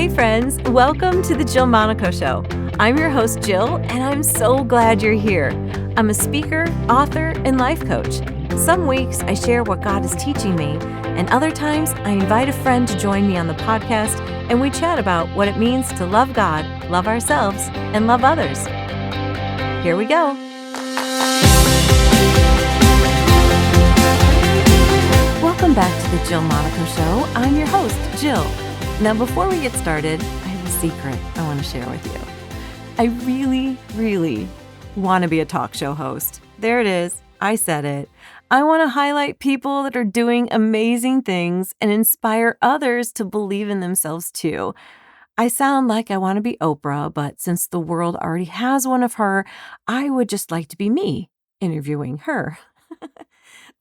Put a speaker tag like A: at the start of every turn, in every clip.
A: Hey friends, welcome to the Jill Monaco Show. I'm your host, Jill, and I'm so glad you're here. I'm a speaker, author, and life coach. Some weeks I share what God is teaching me, and other times I invite a friend to join me on the podcast, and we chat about what it means to love God, love ourselves, and love others. Here we go. Welcome back to the Jill Monaco Show. I'm your host, Jill. Now, before we get started, I have a secret I want to share with you. I really want to be a talk show host. There it is. I said it. I want to highlight people that are doing amazing things and inspire others to believe in themselves too. I sound like I want to be Oprah, but since the world already has one of her, I would just like to be me interviewing her.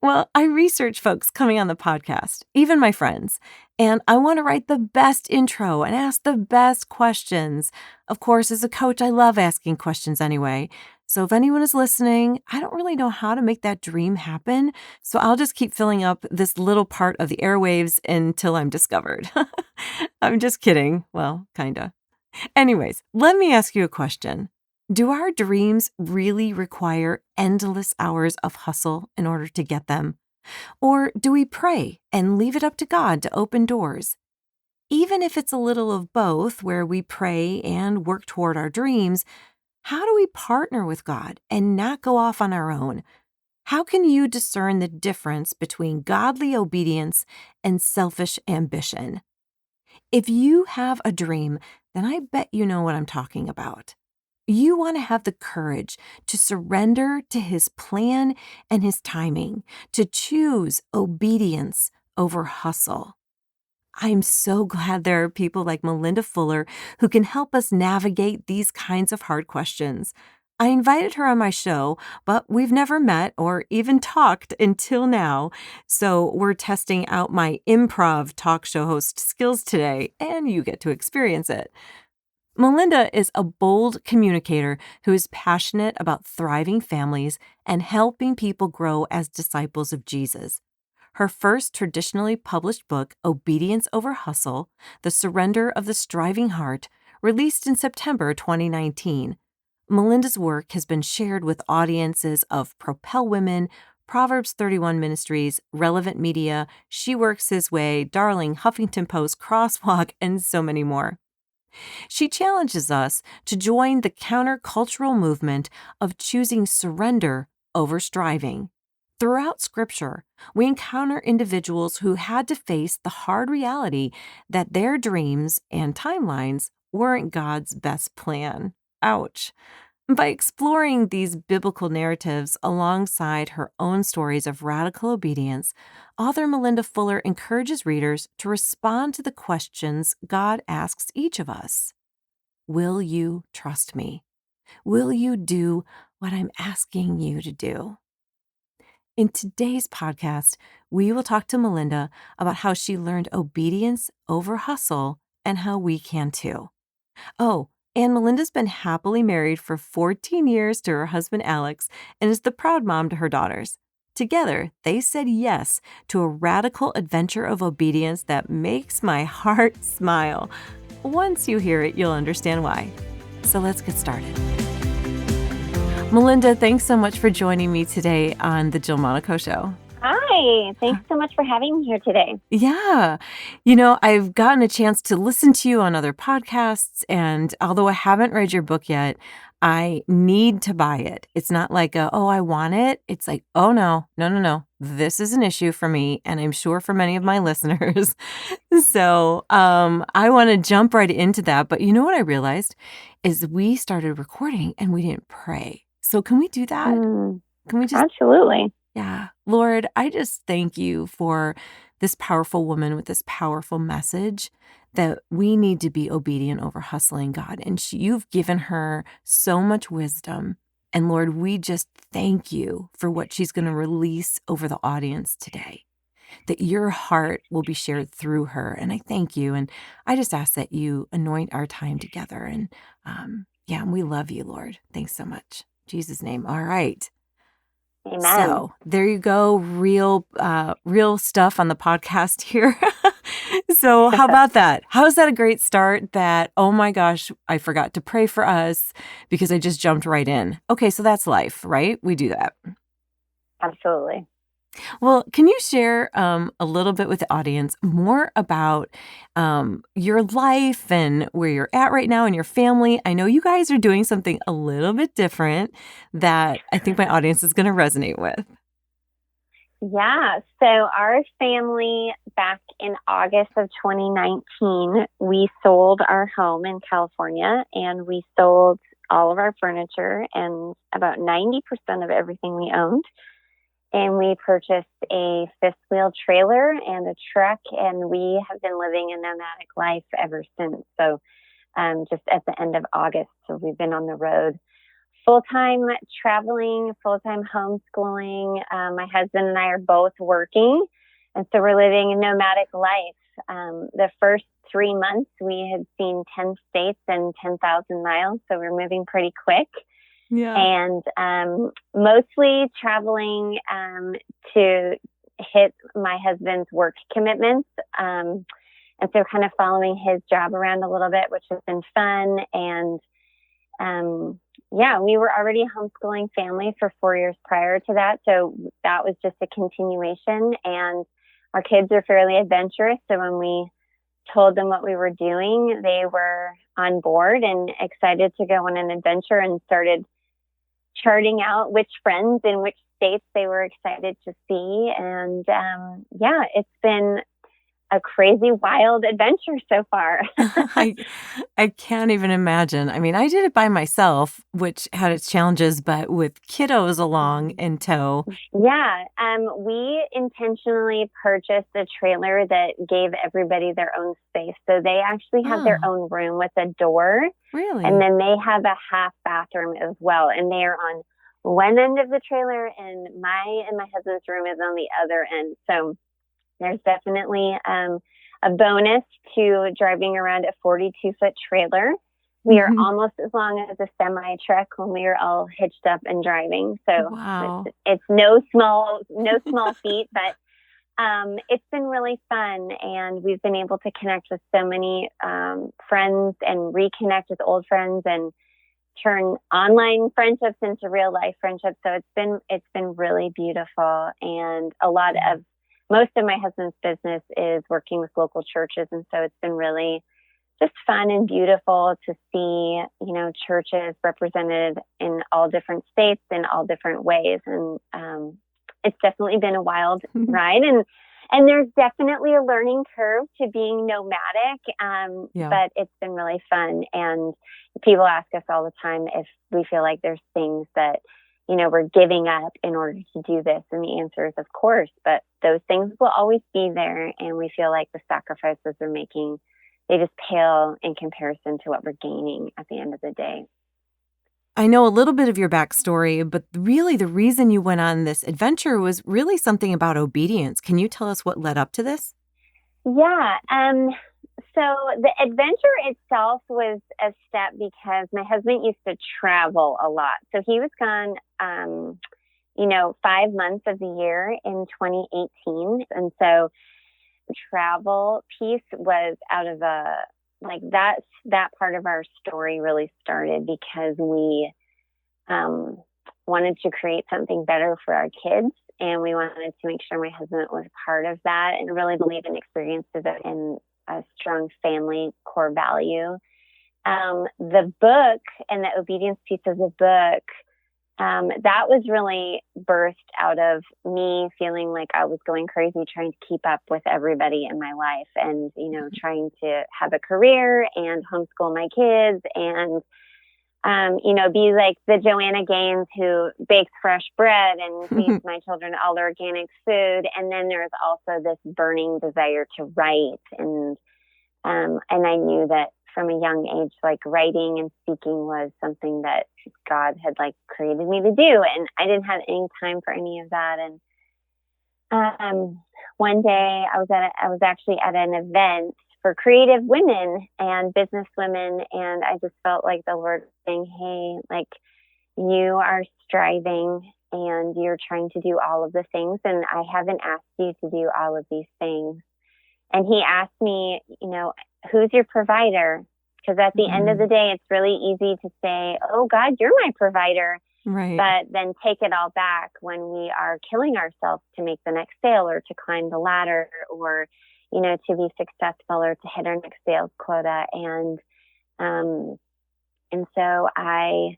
A: Well, I research folks coming on the podcast, even my friends, and I want to write the best intro and ask the best questions. Of course, as a coach, I love asking questions anyway. So if anyone is listening, I don't really know how to make that dream happen, so I'll just keep filling up this little part of the airwaves until I'm discovered. I'm just kidding. Well, kinda. Anyways, let me ask you a question. Do our dreams really require endless hours of hustle in order to get them? Or do we pray and leave it up to God to open doors? Even if it's a little of both, where we pray and work toward our dreams, how do we partner with God and not go off on our own? How can you discern the difference between godly obedience and selfish ambition? If you have a dream, then I bet you know what I'm talking about. You want to have the courage to surrender to His plan and His timing, to choose obedience over hustle. I'm so glad there are people like Malinda Fuller who can help us navigate these kinds of hard questions. I invited her on my show, but we've never met or even talked until now. So we're testing out my improv talk show host skills today, and you get to experience it. Malinda is a bold communicator who is passionate about thriving families and helping people grow as disciples of Jesus. Her first traditionally published book, Obedience Over Hustle: The Surrender of the Striving Heart, released in September 2019. Malinda's work has been shared with audiences of Propel Women, Proverbs 31 Ministries, Relevant Media, She Works His Way, Darling, Huffington Post, Crosswalk, and so many more. She challenges us to join the countercultural movement of choosing surrender over striving. Throughout Scripture, we encounter individuals who had to face the hard reality that their dreams and timelines weren't God's best plan. Ouch. By exploring these biblical narratives alongside her own stories of radical obedience, author Malinda Fuller encourages readers to respond to the questions God asks each of us. Will you trust me? Will you do what I'm asking you to do? In today's podcast, we will talk to Malinda about how she learned obedience over hustle and how we can too. Oh, and Melinda's been happily married for 14 years to her husband, Alex, and is the proud mom to her daughters. Together, they said yes to a radical adventure of obedience that makes my heart smile. Once you hear it, you'll understand why. So let's get started. Malinda, thanks so much for joining me today on the Jill Monaco Show.
B: Hi, thanks so much for having me here today.
A: Yeah. I've gotten a chance to listen to you on other podcasts, and although I haven't read your book yet, I need to buy it. It's not like I want it. It's like, oh, no. This is an issue for me, and I'm sure for many of my listeners. So I want to jump right into that. But you know what I realized is we started recording and we didn't pray. So can we do that? Can we just...
B: Absolutely.
A: Yeah. Lord, I just thank you for this powerful woman with this powerful message that we need to be obedient over hustling, God. And you've given her so much wisdom. And Lord, we just thank you for what she's going to release over the audience today, that your heart will be shared through her. And I thank you. And I just ask that you anoint our time together. And we love you, Lord. Thanks so much. In Jesus' name. All right.
B: Amen.
A: So there you go. Real stuff on the podcast here. So how about that? How's that a great start that, oh my gosh, I forgot to pray for us because I just jumped right in. Okay, so that's life, right? We do that.
B: Absolutely.
A: Well, can you share a little bit with the audience more about your life and where you're at right now and your family? I know you guys are doing something a little bit different that I think my audience is going to resonate with.
B: Yeah. So our family back in August of 2019, we sold our home in California and we sold all of our furniture and about 90% of everything we owned. And we purchased a fifth wheel trailer and a truck, and we have been living a nomadic life ever since. So just at the end of August. So we've been on the road full-time traveling, full-time homeschooling. My husband and I are both working. And so we're living a nomadic life. The first 3 months, we had seen 10 states and 10,000 miles. So we're moving pretty quick.
A: Yeah.
B: And mostly traveling to hit my husband's work commitments. And so kind of following his job around a little bit, which has been fun. And yeah, we were already a homeschooling family for 4 years prior to that. So that was just a continuation. And our kids are fairly adventurous. So when we told them what we were doing, they were on board and excited to go on an adventure and started charting out which friends in which states they were excited to see. And yeah, it's been a crazy, wild adventure so far.
A: I can't even imagine. I mean, I did it by myself, which had its challenges, but with kiddos along in tow.
B: Yeah, we intentionally purchased a trailer that gave everybody their own space. So they actually have their own room with a door.
A: Really?
B: And then they have a half bathroom as well. And they are on one end of the trailer and my husband's room is on the other end. So there's definitely a bonus to driving around a 42-foot trailer. We are almost as long as a semi truck when we are all hitched up and driving. So
A: wow.
B: it's no small feat, but it's been really fun. And we've been able to connect with so many friends and reconnect with old friends and turn online friendships into real life friendships. So it's been really beautiful. And most of my husband's business is working with local churches. And so it's been really just fun and beautiful to see, churches represented in all different states in all different ways. And it's definitely been a wild ride. And there's definitely a learning curve to being nomadic. But it's been really fun. And people ask us all the time if we feel like there's things that we're giving up in order to do this. And the answer is, of course, but those things will always be there. And we feel like the sacrifices we're making, they just pale in comparison to what we're gaining at the end of the day.
A: I know a little bit of your backstory, but really the reason you went on this adventure was really something about obedience. Can you tell us what led up to this?
B: Yeah. So the adventure itself was a step because my husband used to travel a lot. So he was gone, 5 months of the year in 2018. And so the travel piece was out of that part of our story really started because we wanted to create something better for our kids. And we wanted to make sure my husband was part of that and really believe in experiences in a strong family core value. The book and the obedience piece of the book, that was really birthed out of me feeling like I was going crazy trying to keep up with everybody in my life and, trying to have a career and homeschool my kids and, be like the Joanna Gaines who bakes fresh bread and feeds my children all organic food. And then there's also this burning desire to write. And I knew that from a young age, writing and speaking was something that God had created me to do. And I didn't have any time for any of that. And one day I was actually at an event for creative women and business women. And I just felt like the Lord saying, hey, you are striving and you're trying to do all of the things. And I haven't asked you to do all of these things. And he asked me, who's your provider? Because at the end of the day, it's really easy to say, oh, God, you're my provider.
A: Right.
B: But then take it all back when we are killing ourselves to make the next sale or to climb the ladder or, to be successful or to hit our next sales quota. And so I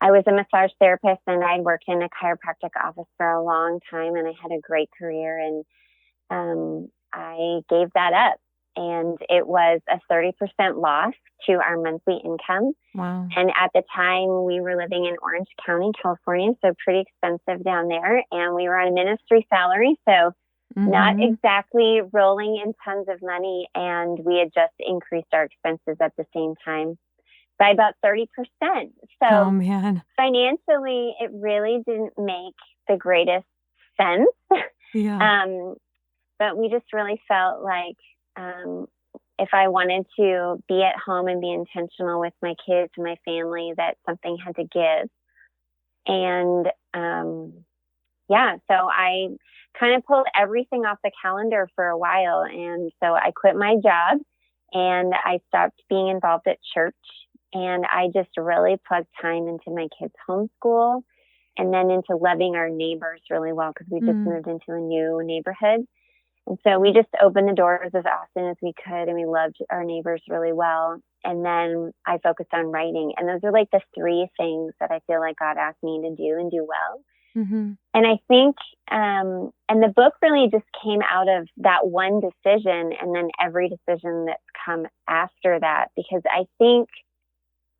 B: was a massage therapist, and I'd worked in a chiropractic office for a long time, and I had a great career, and I gave that up. And it was a 30% loss to our monthly income.
A: Wow.
B: And at the time, we were living in Orange County, California, so pretty expensive down there. And we were on a ministry salary, so not exactly rolling in tons of money. And we had just increased our expenses at the same time by about 30%. So
A: oh, man.
B: Financially, it really didn't make the greatest sense.
A: Yeah.
B: But we just really felt like if I wanted to be at home and be intentional with my kids and my family, that something had to give. And so I kind of pulled everything off the calendar for a while. And so I quit my job and I stopped being involved at church. And I just really plugged time into my kids' homeschool and then into loving our neighbors really well, because we just moved into a new neighborhood. And so we just opened the doors as often as we could, and we loved our neighbors really well. And then I focused on writing. And those are like the three things that I feel like God asked me to do and do well. And I think, and the book really just came out of that one decision and then every decision that's come after that, because I think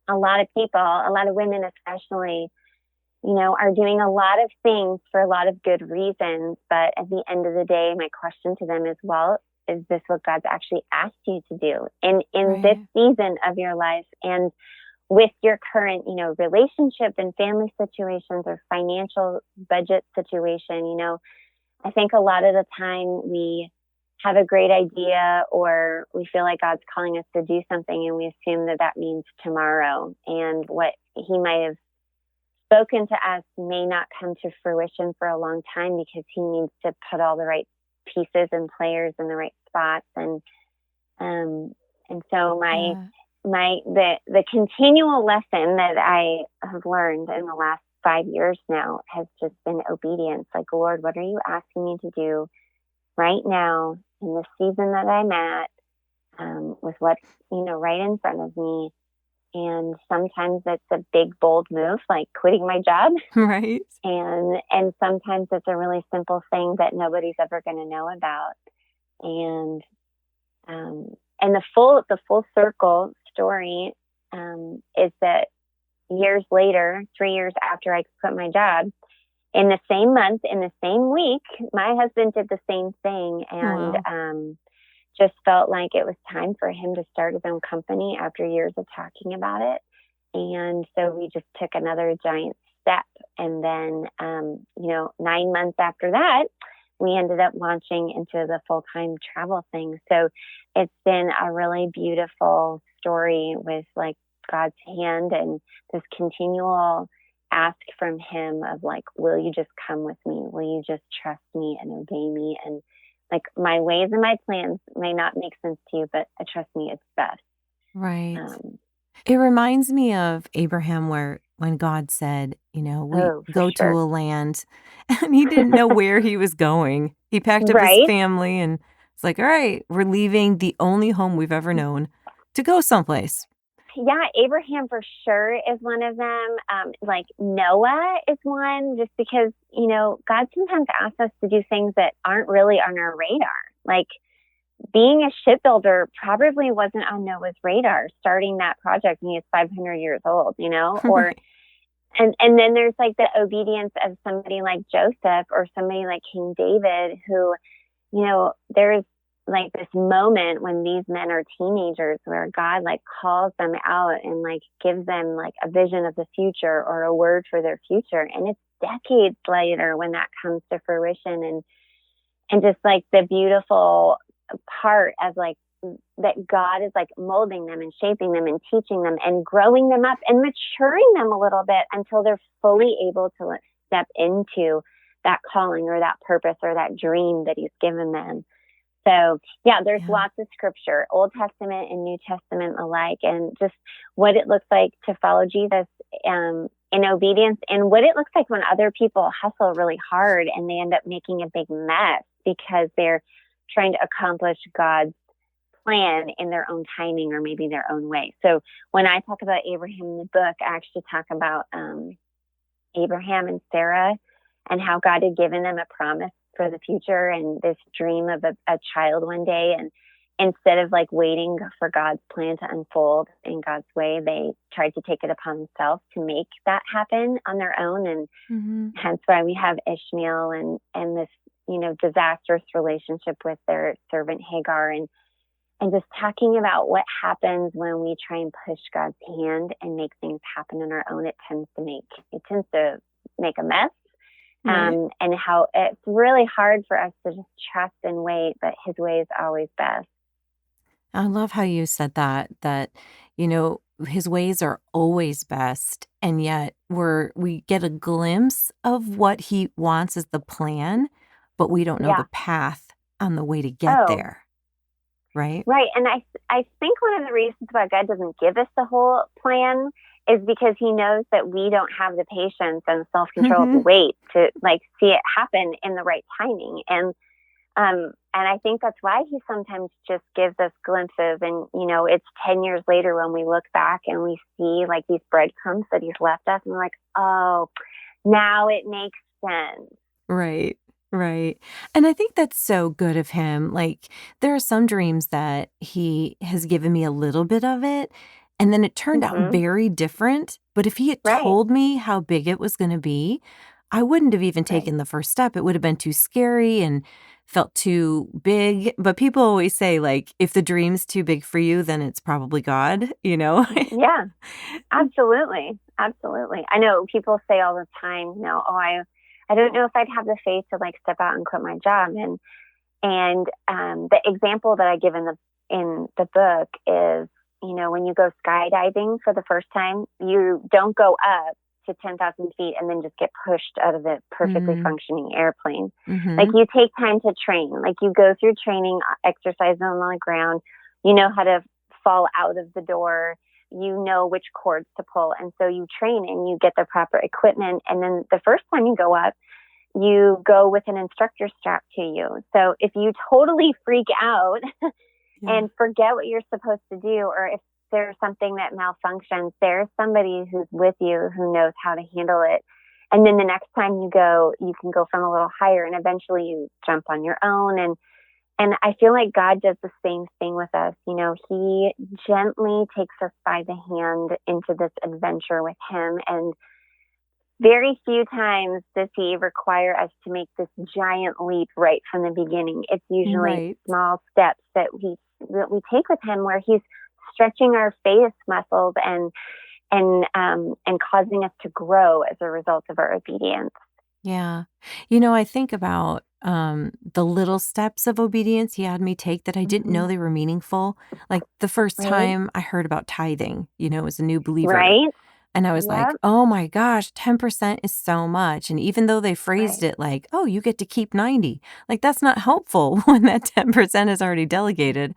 B: a lot of people, a lot of women especially, are doing a lot of things for a lot of good reasons. But at the end of the day, my question to them is, well, is this what God's actually asked you to do in this season of your life? And with your current, relationship and family situations or financial budget situation, I think a lot of the time we have a great idea or we feel like God's calling us to do something and we assume that means tomorrow. And what he might have spoken to us may not come to fruition for a long time because he needs to put all the right pieces and players in the right spots. And so the continual lesson that I have learned in the last 5 years now has just been obedience. Like, Lord, what are you asking me to do right now in the season that I'm at, with what's, right in front of me? And sometimes it's a big, bold move, like quitting my job.
A: Right.
B: And sometimes it's a really simple thing that nobody's ever going to know about. And the full circle story is that years later, 3 years after I quit my job, in the same month, in the same week, my husband did the same thing and just felt like it was time for him to start his own company after years of talking about it. And so we just took another giant step. And then, 9 months after that, we ended up launching into the full-time travel thing. So it's been a really beautiful story with like God's hand and this continual ask from him of like, will you just come with me? Will you just trust me and obey me? And like, my ways and my plans may not make sense to you, but trust me, it's best.
A: Right. It reminds me of Abraham, where when God said, we go to a land, and he didn't know where he was going. He packed up his family and it's like, all right, we're leaving the only home we've ever known to go someplace.
B: Yeah, Abraham for sure is one of them. Like Noah is one, just because, God sometimes asks us to do things that aren't really on our radar. Like being a shipbuilder probably wasn't on Noah's radar, starting that project when he was 500 years old, or, and then there's like the obedience of somebody like Joseph or somebody like King David, who, there's like this moment when these men are teenagers where God like calls them out and like gives them like a vision of the future or a word for their future. And it's decades later when that comes to fruition, and just like the beautiful part of like that God is like molding them and shaping them and teaching them and growing them up and maturing them a little bit until they're fully able to like step into that calling or that purpose or that dream that he's given them. So, yeah, there's
A: Yeah.
B: lots of scripture, Old Testament and New Testament alike, and just what it looks like to follow Jesus in obedience, and what it looks like when other people hustle really hard and they end up making a big mess because they're trying to accomplish God's plan in their own timing or maybe their own way. So when I talk about Abraham in the book, I actually talk about Abraham and Sarah and how God had given them a promise for the future and this dream of a child one day. And instead of like waiting for God's plan to unfold in God's way, they tried to take it upon themselves to make that happen on their own. And hence why we have Ishmael and this, disastrous relationship with their servant Hagar, and just talking about what happens when we try and push God's hand and make things happen on our own. It tends to make a mess.
A: Right.
B: And how it's really hard for us to just trust and wait, but his way is always best.
A: I love how you said that, his ways are always best. And yet we get a glimpse of what he wants as the plan, but we don't know the
B: Yeah.
A: path on the way to get
B: Oh,
A: there. Right?
B: right. And I think one of the reasons why God doesn't give us the whole plan is because he knows that we don't have the patience and the self-control to wait to like see it happen in the right timing. And I think that's why he sometimes just gives us glimpses. And, it's 10 years later when we look back and we see like these breadcrumbs that he's left us, and we're like, oh, now it makes sense.
A: Right. Right. And I think that's so good of him. Like, there are some dreams that he has given me a little bit of it, and then it turned out
B: Mm-hmm.
A: very different. But if he had
B: Right.
A: told me how big it was going to be, I wouldn't have even
B: Right.
A: taken the first step. It would have been too scary and felt too big. But people always say, like, if the dream's too big for you, then it's probably God, you know?
B: Yeah, absolutely. Absolutely. I know people say all the time, oh, I don't know if I'd have the faith to like step out and quit my job. And the example that I give in the book is, when you go skydiving for the first time, you don't go up to 10,000 feet and then just get pushed out of the perfectly functioning airplane. Like
A: Mm-hmm.
B: you take time to train, like you go through training, exercise on the ground, you know how to fall out of the door, you know which cords to pull. And so you train and you get the proper equipment. And then the first time you go up, you go with an instructor strapped to you. So if you totally freak out
A: Yeah.
B: and forget what you're supposed to do, or if there's something that malfunctions, there's somebody who's with you who knows how to handle it. And then the next time you go, you can go from a little higher, and eventually you jump on your own. And I feel like God does the same thing with us. He gently takes us by the hand into this adventure with him. And very few times does he require us to make this giant leap right from the beginning. It's usually
A: Right.
B: small steps that we take with him, where he's stretching our face muscles and causing us to grow as a result of our obedience.
A: Yeah. I think about the little steps of obedience he had me take that I didn't
B: Mm-hmm.
A: know they were meaningful. Like the first
B: Right?
A: time I heard about tithing, as a new believer.
B: Right?
A: And I was like,
B: Yep.
A: oh my gosh, 10% is so much. And even though they phrased
B: Right.
A: it like, oh, you get to keep 90, like that's not helpful when that 10% is already delegated.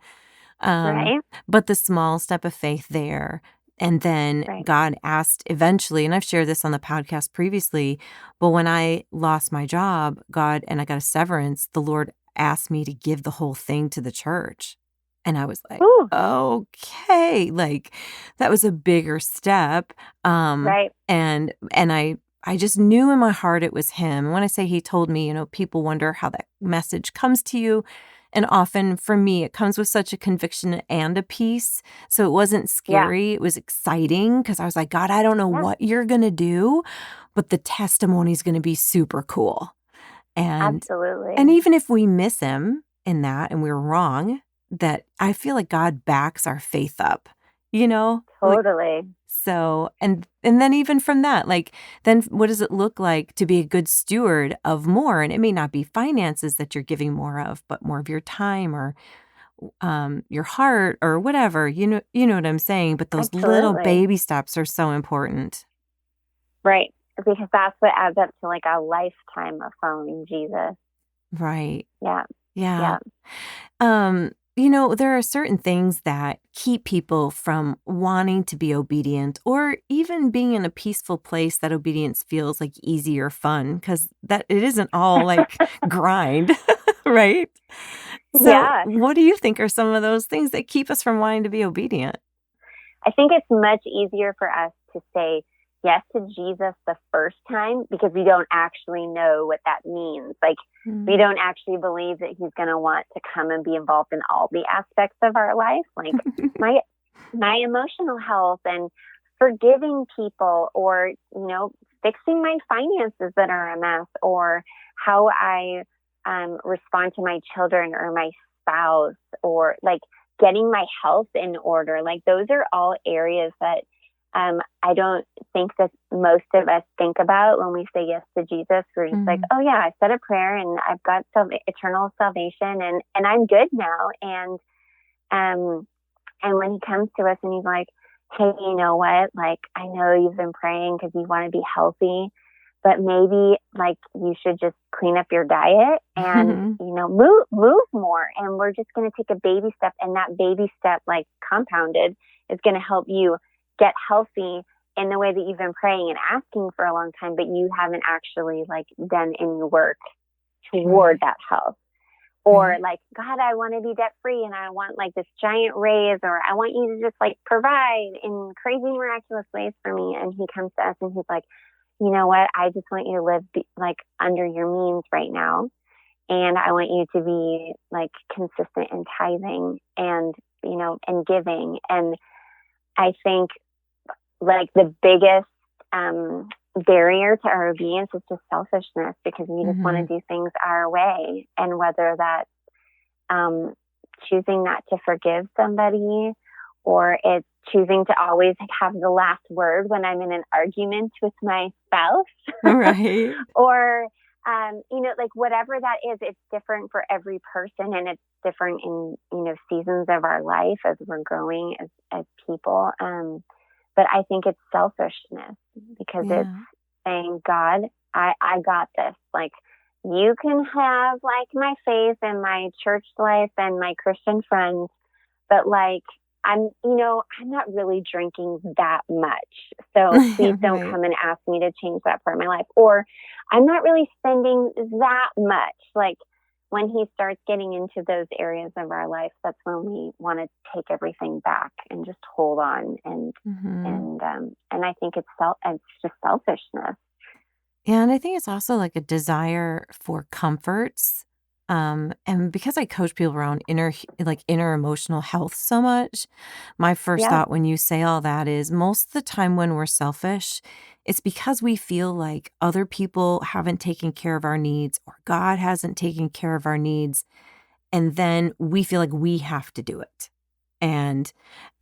A: Um,
B: Right?
A: but the small step of faith there. And then
B: Right.
A: God asked eventually, and I've shared this on the podcast previously, but when I lost my job, and I got a severance, the Lord asked me to give the whole thing to the church. And I was like,
B: Ooh,
A: okay, like that was a bigger step.
B: right.
A: And I just knew in my heart it was him. And when I say he told me, people wonder how that message comes to you. And often for me, it comes with such a conviction and a peace. So it wasn't
B: Yeah.
A: scary. It was exciting because I was like, God, I don't know
B: Yeah.
A: what you're going to do, but the testimony is going to be super cool. And
B: Absolutely.
A: even if we miss him in that and we're wrong, that I feel like God backs our faith up, Like,
B: Totally.
A: so, and then even from that, like, then what does it look like to be a good steward of more? And it may not be finances that you're giving more of, but more of your time or your heart or whatever. You know what I'm saying? But those little
B: Absolutely.
A: baby steps are so important.
B: Right. Because that's what adds up to like a lifetime of following Jesus.
A: Right.
B: Yeah.
A: Yeah.
B: Yeah.
A: There are certain things that keep people from wanting to be obedient or even being in a peaceful place that obedience feels like easy or fun because that it isn't all like grind, right? So,
B: Yeah.
A: what do you think are some of those things that keep us from wanting to be obedient?
B: I think it's much easier for us to say yes to Jesus the first time because we don't actually know what that means. Like, we
A: Mm.
B: don't actually believe that he's going to want to come and be involved in all the aspects of our life, like my my emotional health and forgiving people, or fixing my finances that are a mess, or how I respond to my children or my spouse, or like getting my health in order. Like, those are all areas that I don't think that most of us think about when we say yes to Jesus. We're just like,
A: Mhm.
B: oh yeah, I said a prayer and I've got some eternal salvation, and I'm good now. Um and when he comes to us and he's like, hey, you know what? Like, I know you've been praying because you want to be healthy, but maybe like you should just clean up your diet and, move more. And we're just going to take a baby step. And that baby step, like compounded, is going to help you get healthy in the way that you've been praying and asking for a long time, but you haven't actually like done any work toward
A: Right.
B: that health. Or
A: Right.
B: like, God, I want to be debt free and I want like this giant raise, or I want you to just like provide in crazy miraculous ways for me. And he comes to us and he's like, you know what? I just want you to live like under your means right now. And I want you to be like consistent in tithing and, and giving. And I think like the biggest barrier to our obedience is just selfishness, because we just want to
A: Mhm.
B: do things our way. And whether that's um, choosing not to forgive somebody, or it's choosing to always have the last word when I'm in an argument with my spouse,
A: Right.
B: or like whatever that is, it's different for every person, and it's different in seasons of our life as we're growing as people. But I think it's selfishness, because it's
A: Yeah.
B: saying, God, I got this. Like, you can have like my faith and my church life and my Christian friends, but like, I'm not really drinking that much. So please don't
A: Right.
B: come and ask me to change that part of my life. Or I'm not really spending that much. Like, when he starts getting into those areas of our life, that's when we want to take everything back and just hold on.
A: Mhm.
B: And I think it's just selfishness.
A: Yeah, and I think it's also like a desire for comforts. And because I coach people around inner emotional health so much, my first
B: Yeah.
A: thought when you say all that is most of the time when we're selfish, it's because we feel like other people haven't taken care of our needs or God hasn't taken care of our needs. And then we feel like we have to do it. And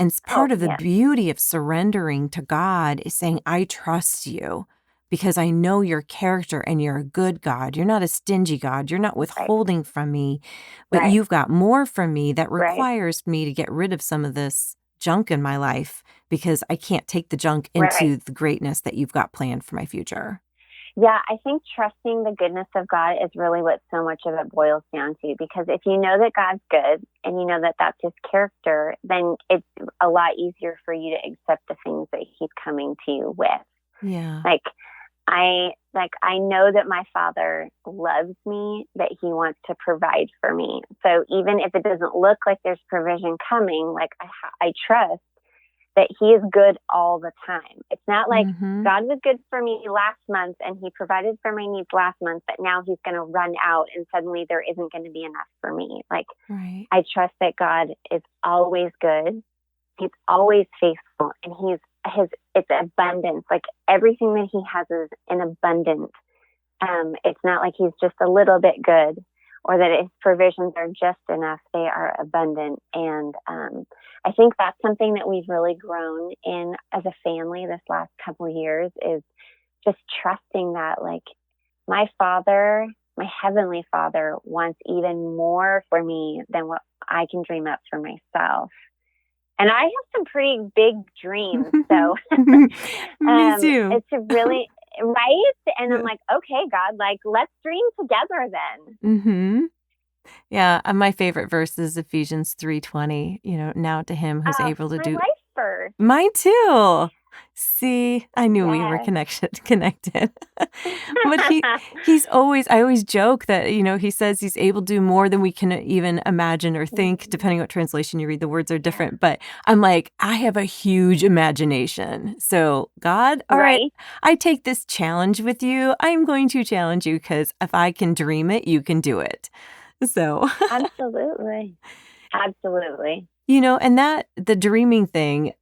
B: Oh,
A: part of the
B: yes.
A: beauty of surrendering to God is saying, I trust you because I know your character and you're a good God. You're not a stingy God. You're not
B: Right.
A: withholding from me, but
B: Right.
A: you've got more from me that
B: Right.
A: requires me to get rid of some of this junk in my life because I can't take the junk
B: Right.
A: into the greatness that you've got planned for my future.
B: Yeah, I think trusting the goodness of God is really what so much of it boils down to. Because if you know that God's good and you know that that's his character, then it's a lot easier for you to accept the things that he's coming to you with.
A: Yeah.
B: Like, I know that my father loves me, that he wants to provide for me. So even if it doesn't look like there's provision coming, like I trust that he is good all the time. It's not like
A: Mm-hmm.
B: God was good for me last month and he provided for my needs last month, but now he's going to run out and suddenly there isn't going to be enough for me. Like,
A: Right.
B: I trust that God is always good. He's always faithful, and it's abundance. Like, everything that he has is in abundance. It's not like he's just a little bit good, or that his provisions are just enough. They are abundant. And I think that's something that we've really grown in as a family this last couple of years, is just trusting that, like, my father, my heavenly father, wants even more for me than what I can dream up for myself. And I have some pretty big dreams. So
A: Me too.
B: it's a really, right. And I'm like, okay, God, like, let's dream together then.
A: Mhm. Yeah, my favorite verse is Ephesians 3:20, now to him who's
B: Oh,
A: able to
B: my
A: do.
B: life verse.
A: Mine too. See, I knew we were
B: Yes.
A: connected. But I always joke that, he says he's able to do more than we can even imagine or think, depending what translation you read, the words are different. But I'm like, I have a huge imagination. So God, all right,
B: Right?
A: I take this challenge with you. I'm going to challenge you because if I can dream it, you can do it. So,
B: Absolutely. Absolutely.
A: and that the dreaming thing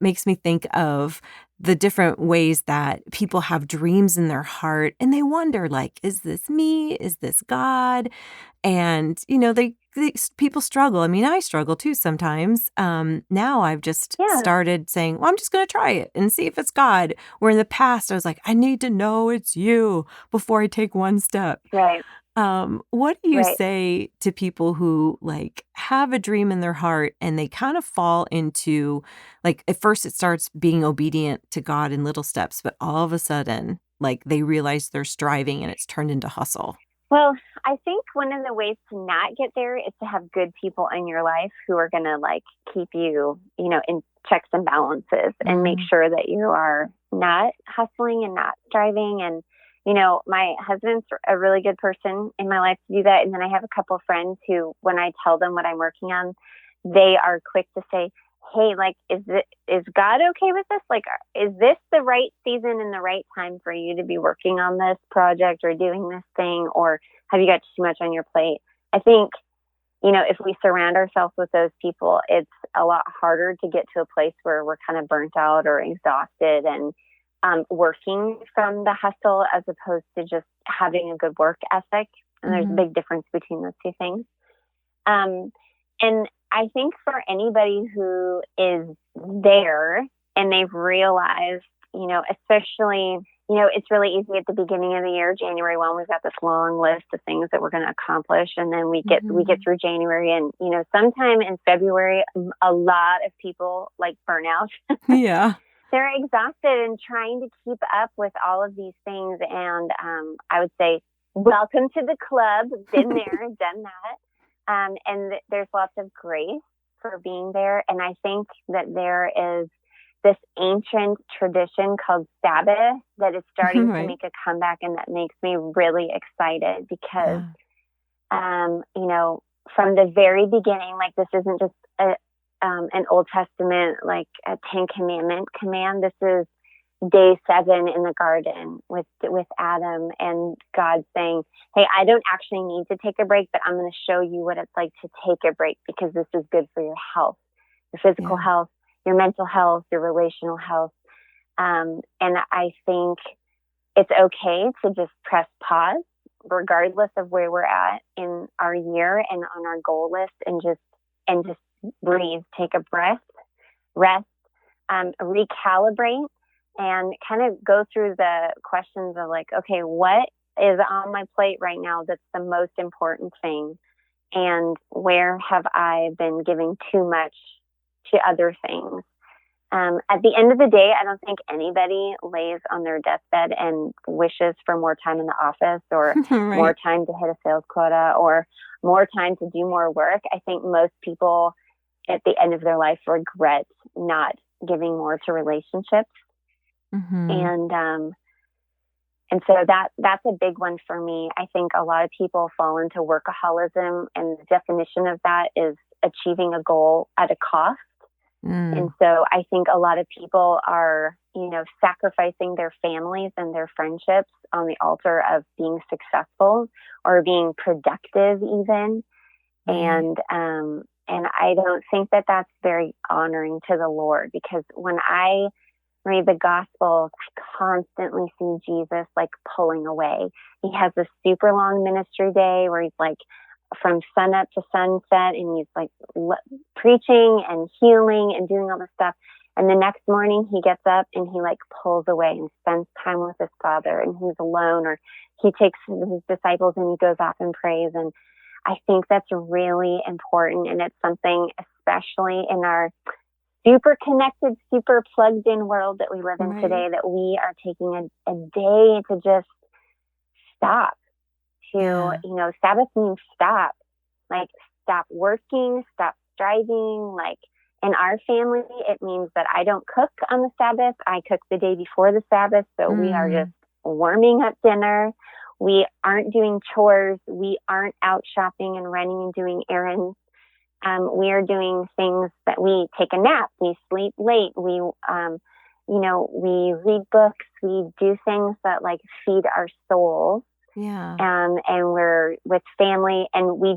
A: makes me think of the different ways that people have dreams in their heart and they wonder, like, is this me? Is this God? And, people struggle. I mean, I struggle too sometimes. Now I've just
B: Yeah.
A: started saying, well, I'm just going to try it and see if it's God. Where in the past I was like, I need to know it's you before I take one step.
B: Right.
A: What do you
B: Right.
A: say to people who like have a dream in their heart and they kind of fall into like at first it starts being obedient to God in little steps, but all of a sudden like they realize they're striving and it's turned into hustle?
B: Well, I think one of the ways to not get there is to have good people in your life who are going to like keep you, in checks and balances and make
A: Mm.
B: sure that you are not hustling and not striving. And, my husband's a really good person in my life to do that. And then I have a couple of friends who, when I tell them what I'm working on, they are quick to say, hey, like, is God okay with this? Like, is this the right season and the right time for you to be working on this project or doing this thing? Or have you got too much on your plate? I think, if we surround ourselves with those people, it's a lot harder to get to a place where we're kind of burnt out or exhausted and working from the hustle as opposed to just having a good work ethic. And there's a big difference between those two things. And I think for anybody who is there and they've realized, especially, it's really easy at the beginning of the year, January 1, we've got this long list of things that we're going to accomplish. And then we get through January and, sometime in February, a lot of people like burn out.
A: Yeah.
B: They're exhausted and trying to keep up with all of these things. And I would say, welcome to the club. Been there, done that. And there's lots of grace for being there. And I think that there is this ancient tradition called Sabbath that is starting
A: Right.
B: to make a comeback, and that makes me really excited because, from the very beginning, like this isn't just an Old Testament, like a 10 Commandment command. This is day 7 in the garden with Adam and God saying, hey, I don't actually need to take a break, but I'm going to show you what it's like to take a break because this is good for your health, your physical health, your mental health, your relational health. And I think it's okay to just press pause regardless of where we're at in our year and on our goal list and just breathe, take a breath, rest, recalibrate, and kind of go through the questions of like, okay, what is on my plate right now that's the most important thing? And where have I been giving too much to other things? At the end of the day, I don't think anybody lays on their deathbed and wishes for more time in the office or
A: Right.
B: more time to hit a sales quota or more time to do more work. I think most people at the end of their life regret not giving more to relationships. And so that's a big one for me. I think a lot of people fall into workaholism, and the definition of that is achieving a goal at a cost. And so I think a lot of people are, sacrificing their families and their friendships on the altar of being successful or being productive even. And I don't think that that's very honoring to the Lord, because when I read the Gospels, I constantly see Jesus like pulling away. He has this super long ministry day where he's like from sunup to sunset, and he's like preaching and healing and doing all this stuff. And the next morning he gets up and he like pulls away and spends time with his Father, and he's alone, or he takes his disciples and he goes off and prays. And I think that's really important. And it's something, especially in our super connected, super plugged in world that we live in today, that we are taking a day to just stop. Sabbath means stop. like stop working, stop striving. Like in our family, it means that I don't cook on the Sabbath. I cook the day before the Sabbath. So we are just warming up dinner. We aren't doing chores. We aren't out shopping and running and doing errands. We are doing things that we take a nap. We sleep late. We, we read books. We do things that like feed our souls.
A: Yeah.
B: And we're with family, and we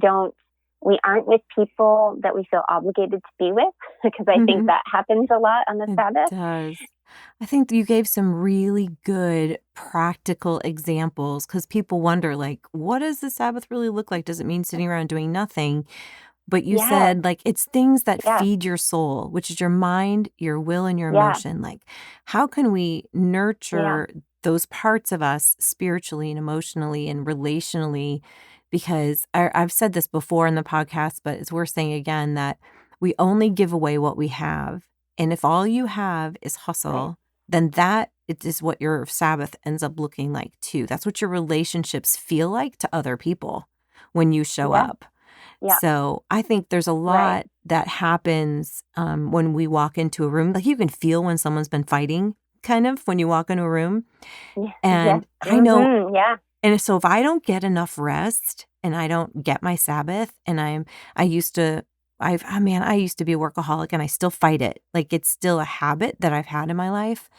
B: aren't with people that we feel obligated to be with, because I think that happens a lot on the Sabbath.
A: It does. I think you gave some really good practical examples, because people wonder, like, what does the Sabbath really look like? Does it mean sitting around doing nothing? But you said, like, it's things that feed your soul, which is your mind, your will, and your emotion. Like, how can we nurture those parts of us spiritually and emotionally and relationally? Because I've said this before in the podcast, but it's worth saying again, that we only give away what we have. And if all you have is hustle, then that is what your Sabbath ends up looking like too. That's what your relationships feel like to other people when you show up. Yeah. So I think there's a lot that happens when we walk into a room. Like, you can feel when someone's been fighting, kind of, when you walk in a room. And I know, and so if I don't get enough rest and I don't get my Sabbath, and I used to be a workaholic, and I still fight it. Like, it's still a habit that I've had in my life,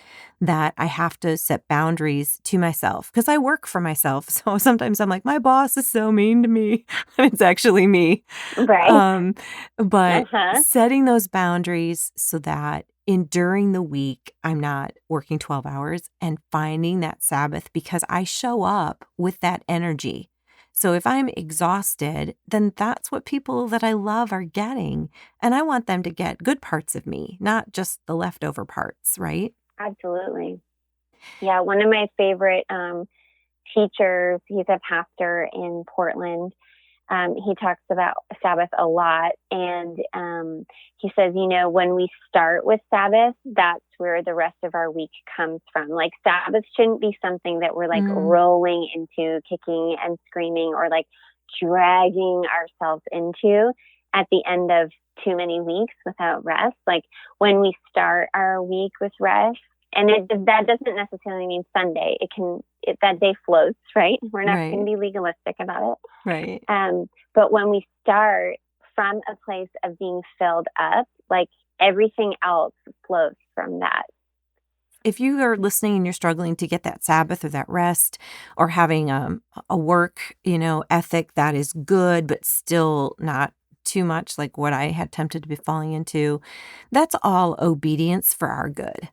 A: that I have to set boundaries to myself, because I work for myself. So sometimes I'm like, my boss is so mean to me. And it's actually me.
B: Right.
A: But setting those boundaries so that during the week, I'm not working 12 hours, and finding that Sabbath, because I show up with that energy. So if I'm exhausted, then that's what people that I love are getting. And I want them to get good parts of me, not just the leftover parts, right?
B: Absolutely. Yeah, one of my favorite teachers, he's a pastor in Portland. He talks about Sabbath a lot. And he says, when we start with Sabbath, that's where the rest of our week comes from. Like, Sabbath shouldn't be something that we're like rolling into, kicking and screaming, or like dragging ourselves into at the end of too many weeks without rest. Like, when we start our week with rest, and that doesn't necessarily mean Sunday. That day floats, right? We're not going to be legalistic about it.
A: Right.
B: But when we start from a place of being filled up, like, everything else flows from that.
A: If you are listening and you're struggling to get that Sabbath or that rest, or having a work, ethic that is good, but still not too much like what I had tempted to be falling into, that's all obedience for our good.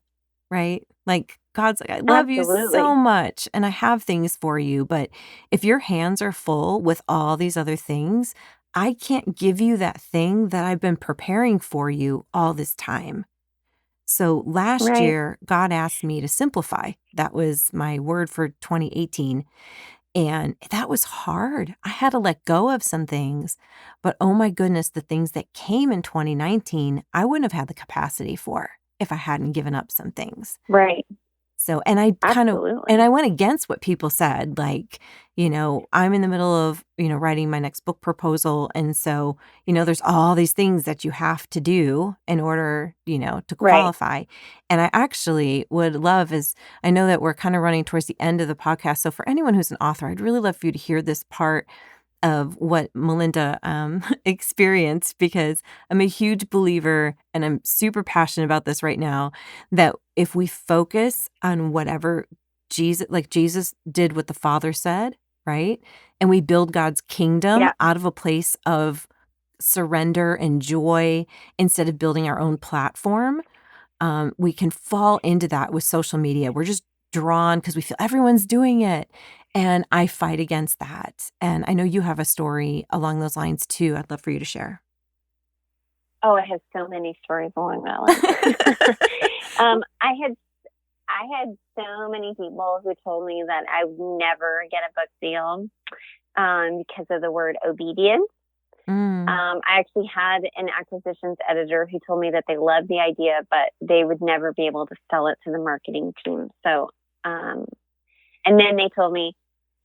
A: Right? Like, God's like, I love you so much, and I have things for you. But if your hands are full with all these other things, I can't give you that thing that I've been preparing for you all this time. So last year, God asked me to simplify. That was my word for 2018. And that was hard. I had to let go of some things. But oh my goodness, the things that came in 2019, I wouldn't have had the capacity for if I hadn't given up some things.
B: Right.
A: So, and I I went against what people said, like, I'm in the middle of, writing my next book proposal. And so, there's all these things that you have to do in order, to qualify. Right. And I actually would love, I know that we're kind of running towards the end of the podcast. So for anyone who's an author, I'd really love for you to hear this part of what Malinda experienced, because I'm a huge believer, and I'm super passionate about this right now, that if we focus on whatever Jesus did what the Father said, right? And we build God's kingdom out of a place of surrender and joy instead of building our own platform, we can fall into that with social media. We're just drawn because we feel everyone's doing it. And I fight against that. And I know you have a story along those lines too. I'd love for you to share.
B: Oh, I have so many stories along that line. I had so many people who told me that I would never get a book deal because of the word obedience. I actually had an acquisitions editor who told me that they loved the idea, but they would never be able to sell it to the marketing team. So, and then they told me,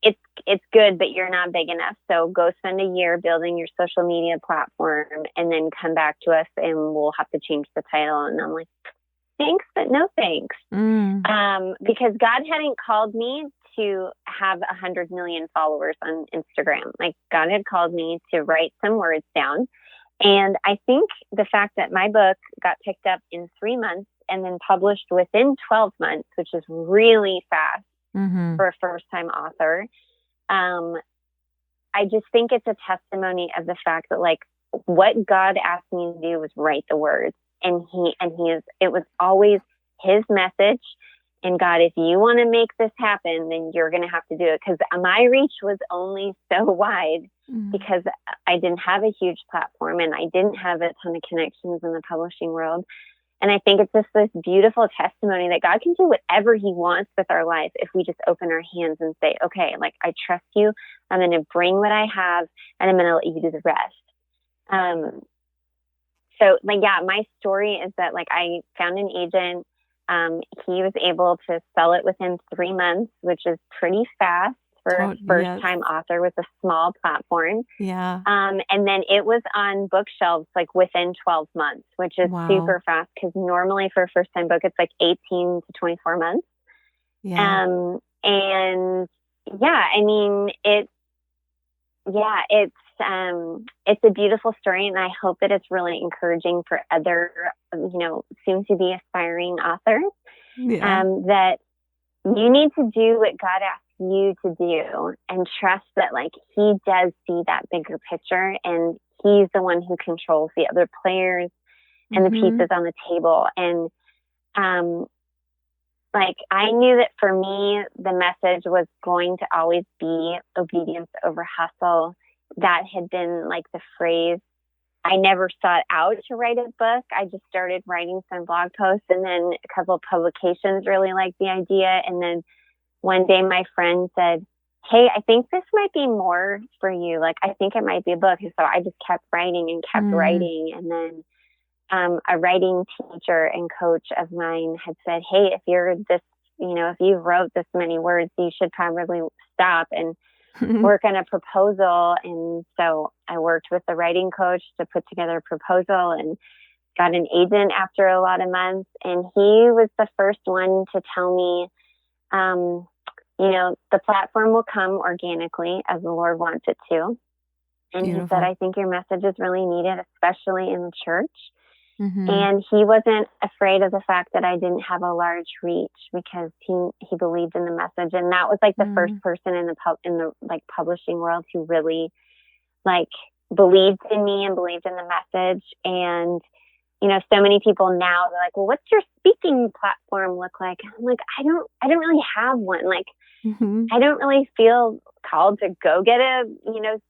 B: it's good, but you're not big enough. So go spend a year building your social media platform and then come back to us and we'll have to change the title. And I'm like, thanks, but no thanks. Because God hadn't called me to have 100 million followers on Instagram. Like, God had called me to write some words down. And I think the fact that my book got picked up in 3 months and then published within 12 months, which is really fast for a first-time author, I just think it's a testimony of the fact that, like, what God asked me to do was write the words. And it was always his message. And God, if you want to make this happen, then you're going to have to do it. Because my reach was only so wide because I didn't have a huge platform and I didn't have a ton of connections in the publishing world. And I think it's just this beautiful testimony that God can do whatever he wants with our life if we just open our hands and say, okay, like, I trust you. I'm going to bring what I have and I'm going to let you do the rest. So, like, yeah, my story is that, like, I found an agent. He was able to sell it within 3 months, which is pretty fast for a first-time author with a small platform.
A: Yeah.
B: And then it was on bookshelves, like, within 12 months, which is super fast because normally for a first-time book, it's like 18 to 24 months.
A: Yeah.
B: And yeah, I mean, it's a beautiful story, and I hope that it's really encouraging for other, soon-to-be aspiring authors. That you need to do what God asks you to do, and trust that, like, he does see that bigger picture, and he's the one who controls the other players and the pieces on the table. And like, I knew that for me, the message was going to always be obedience over hustle. That had been, like, the phrase. I never sought out to write a book. I just started writing some blog posts, and then a couple of publications really liked the idea. And then one day my friend said, hey, I think this might be more for you. Like, I think it might be a book. And so I just kept writing and kept writing. And then a writing teacher and coach of mine had said, hey, if you're this, if you wrote this many words, you should probably stop and work on a proposal. And so I worked with the writing coach to put together a proposal and got an agent after a lot of months. And he was the first one to tell me, the platform will come organically as the Lord wants it to. And Beautiful. He said, I think your message is really needed, especially in the church. And he wasn't afraid of the fact that I didn't have a large reach because he believed in the message. And that was, like, the first person in the publishing world who really, like, believed in me and believed in the message. And, so many people now, they're like, well, what's your speaking platform look like? I'm like, I don't really have one. Like, I don't really feel called to go get a,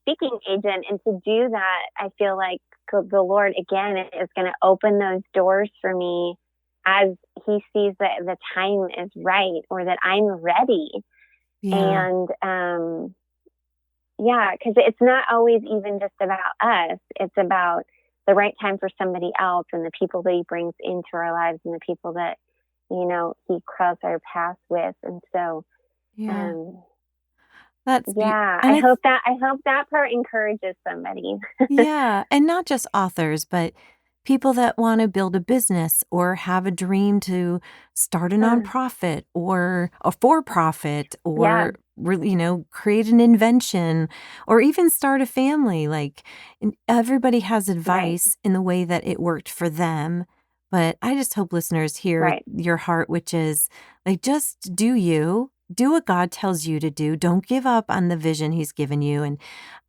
B: speaking agent. And to do that, I feel like the Lord, again, is going to open those doors for me as he sees that the time is right or that I'm ready. Yeah. And, because it's not always even just about us. It's about the right time for somebody else and the people that he brings into our lives and the people that, he crosses our paths with. And so,
A: that's
B: I hope that part encourages somebody.
A: Yeah. And not just authors, but people that want to build a business or have a dream to start a nonprofit or a for-profit or, create an invention or even start a family. Like, everybody has advice in the way that it worked for them. But I just hope listeners hear your heart, which is, like, just do what God tells you to do. Don't give up on the vision he's given you. And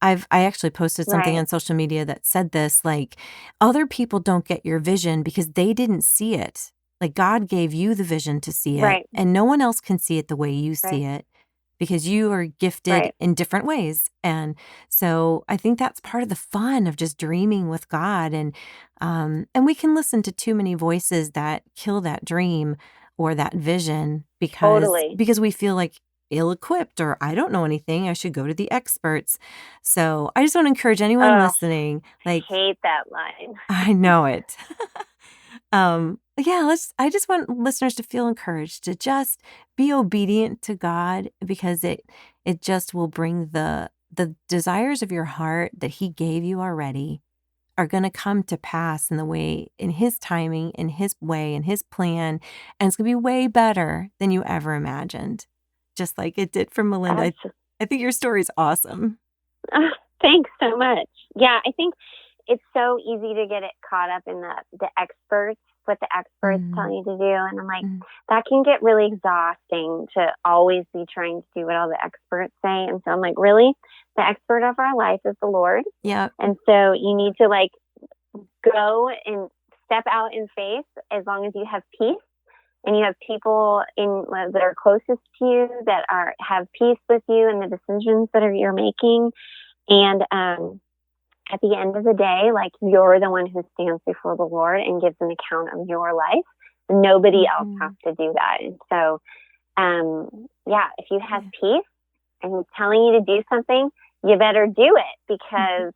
A: I actually posted something on social media that said this, like, other people don't get your vision because they didn't see it. Like, God gave you the vision to see it, and no one else can see it the way you see it because you are gifted in different ways. And so I think that's part of the fun of just dreaming with God. And we can listen to too many voices that kill that dream or that vision because we feel like ill-equipped or I don't know anything. I should go to the experts. So I just want to encourage anyone listening. Like,
B: I hate that line.
A: I know it. Yeah, I just want listeners to feel encouraged to just be obedient to God, because it just will bring the desires of your heart that He gave you already are going to come to pass in His timing, in His way, in His plan, and it's going to be way better than you ever imagined. Just like it did for Malinda. I think your story is awesome.
B: Thanks so much. Yeah, I think it's so easy to get it caught up in the experts, what the experts tell you to do. And I'm like, that can get really exhausting to always be trying to do what all the experts say. And so I'm like, really? The expert of our life is the Lord.
A: Yeah.
B: And so you need to like go and step out in faith as long as you have peace and you have people that are closest to you that have peace with you and the decisions that you're making. And at the end of the day, like, you're the one who stands before the Lord and gives an account of your life. Nobody else has to do that. And so, if you have peace and He's telling you to do something, you better do it, because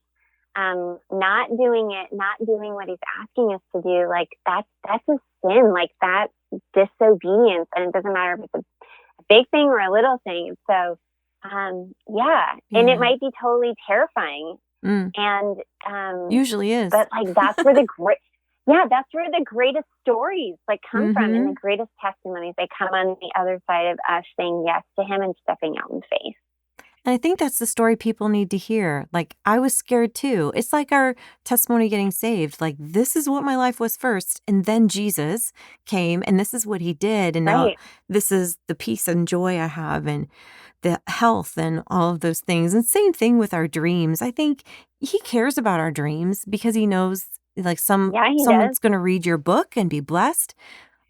B: not doing what He's asking us to do, like, that's a sin. Like, that's disobedience. And it doesn't matter if it's a big thing or a little thing. So, and it might be totally terrifying. And
A: usually is,
B: but like that's where the greatest stories like come from, and the greatest testimonies. They come on the other side of us saying yes to Him and stepping out in faith.
A: And I think that's the story people need to hear. Like, I was scared too. It's like our testimony getting saved. Like, this is what my life was first, and then Jesus came, and this is what He did, and now this is the peace and joy I have, and the health and all of those things. And same thing with our dreams. I think He cares about our dreams because He knows, like, someone's going to read your book and be blessed.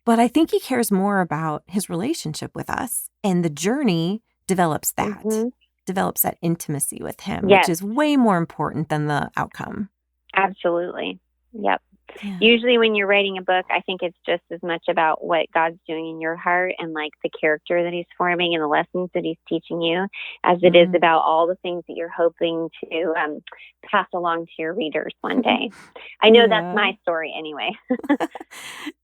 A: But I think He cares more about His relationship with us, and the journey develops that intimacy with Him, which is way more important than the outcome.
B: Absolutely. Yep. Yeah. Usually when you're writing a book, I think it's just as much about what God's doing in your heart and like the character that He's forming and the lessons that He's teaching you, as it is about all the things that you're hoping to pass along to your readers one day. I know that's my story anyway.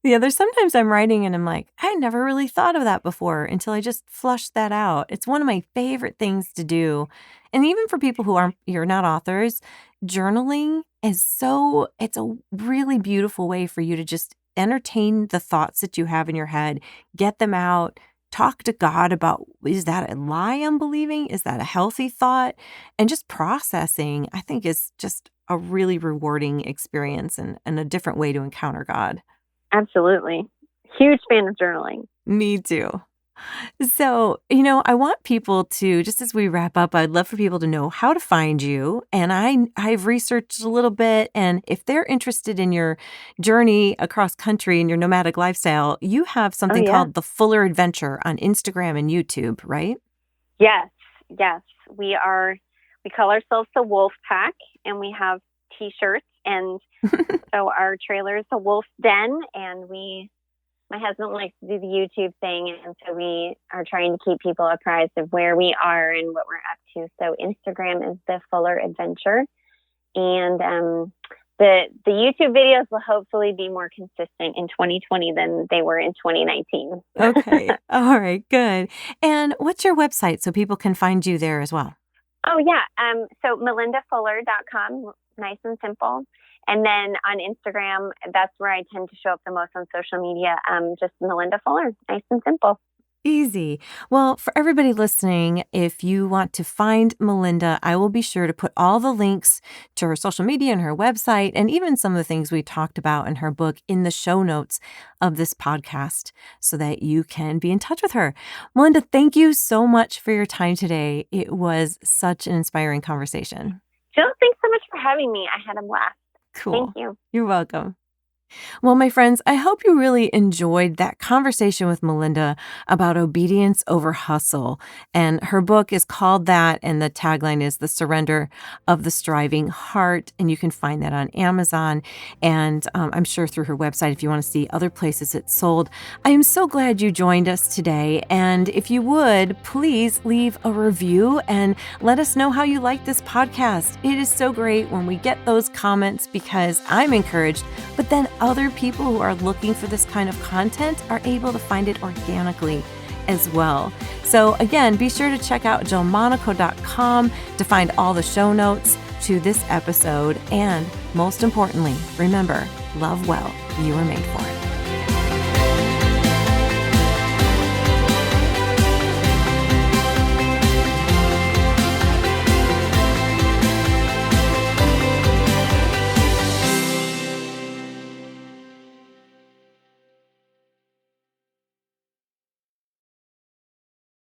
A: There's sometimes I'm writing and I'm like, I never really thought of that before until I just flushed that out. It's one of my favorite things to do. And even for people you're not authors, journaling it's a really beautiful way for you to just entertain the thoughts that you have in your head, get them out, talk to God about, is that a lie I'm believing? Is that a healthy thought? And just processing, I think, is just a really rewarding experience and a different way to encounter God.
B: Absolutely. Huge fan of journaling.
A: Me too. So, I want people to, just as we wrap up, I'd love for people to know how to find you. And I've researched a little bit. And if they're interested in your journey across country and your nomadic lifestyle, you have something called the Fuller Adventure on Instagram and YouTube, right?
B: Yes. We call ourselves the Wolf Pack, and we have T-shirts. And so our trailer is the Wolf's Den, and my husband likes to do the YouTube thing, and so we are trying to keep people apprised of where we are and what we're up to. So Instagram is the Fuller Adventure, and the YouTube videos will hopefully be more consistent in 2020 than they were in 2019.
A: Okay. All right, good. And what's your website so people can find you there as well?
B: Oh, yeah. So malindafuller.com, nice and simple. And then on Instagram, that's where I tend to show up the most on social media. Just Malinda Fuller, nice and simple.
A: Easy. Well, for everybody listening, if you want to find Malinda, I will be sure to put all the links to her social media and her website, and even some of the things we talked about in her book in the show notes of this podcast so that you can be in touch with her. Malinda, thank you so much for your time today. It was such an inspiring conversation.
B: Jill, thanks so much for having me. I had a blast.
A: Cool.
B: Thank you.
A: You're welcome. Well, my friends, I hope you really enjoyed that conversation with Malinda about obedience over hustle. And her book is called that, and the tagline is The Surrender of the Striving Heart. And you can find that on Amazon. And I'm sure through her website if you want to see other places it's sold. I am so glad you joined us today. And if you would, please leave a review and let us know how you like this podcast. It is so great when we get those comments because I'm encouraged, but then other people who are looking for this kind of content are able to find it organically as well. So again, be sure to check out jillmonaco.com to find all the show notes to this episode. And most importantly, remember, love well. You were made for it.